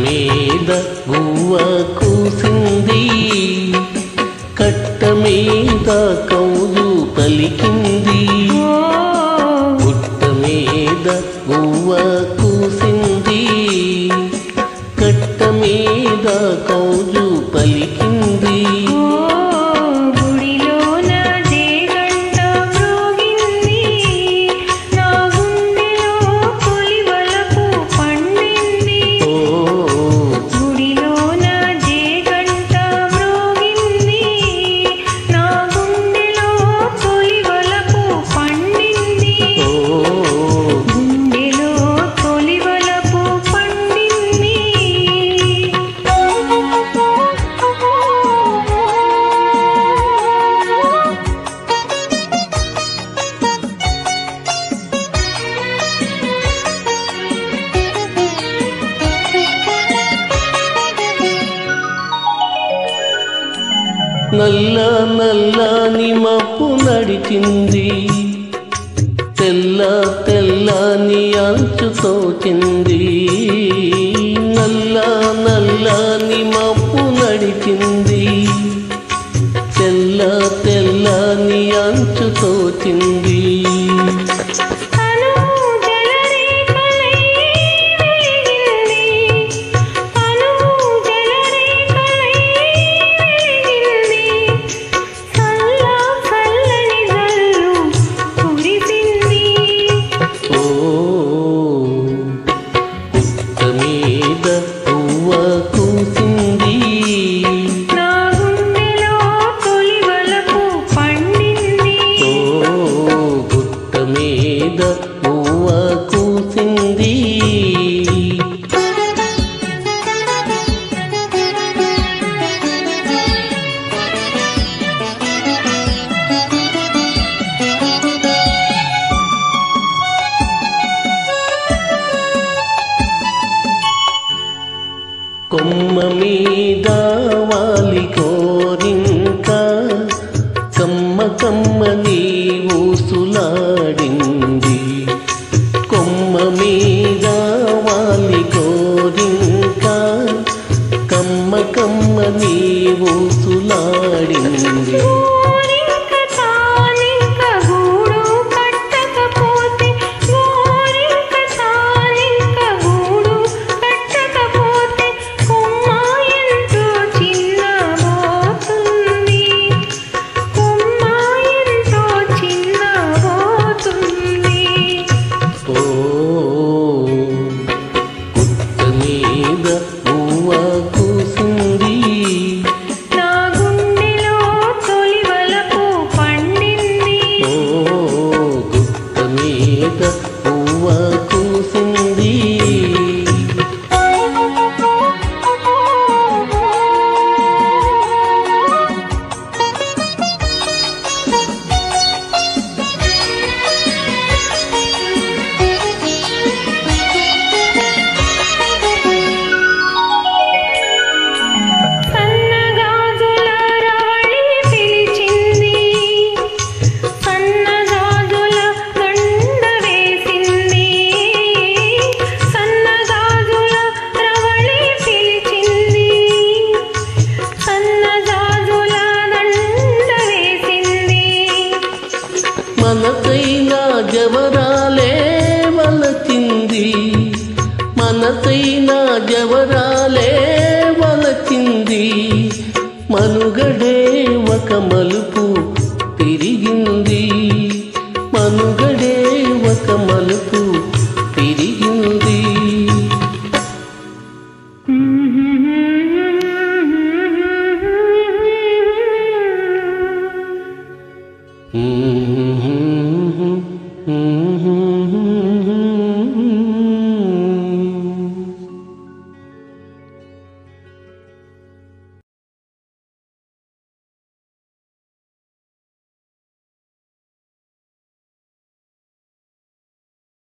మీద గువ్వ కూసింది, కట్ట మీద కౌజు పలికింది. పుట్ట మీద గువ్వ కూసింది, కట్ట మీద కౌజు పలికింది. నల్ల నల్లని మబ్బు నడిచింది, తెల్ల తెల్లని అంచు తోచింది. నల్ల నల్లని మబ్బు నడిచింది, తెల్ల తెల్లని అంచు తోచింది. కొమ్మ మీద వాలి కోరింక కమ్మ కమ్మని ఊసులాడింది. కొమ్మ మీద వాలి కోరింక కమ్మ కమ్మని ఊసులాడింది. మనసైనా జవరాలే వలచింది, మనసైనా జవరాలే వలచింది. మనుగడే ఒక మలుపు తిరిగింది, మనుగడే ఒక మలుపు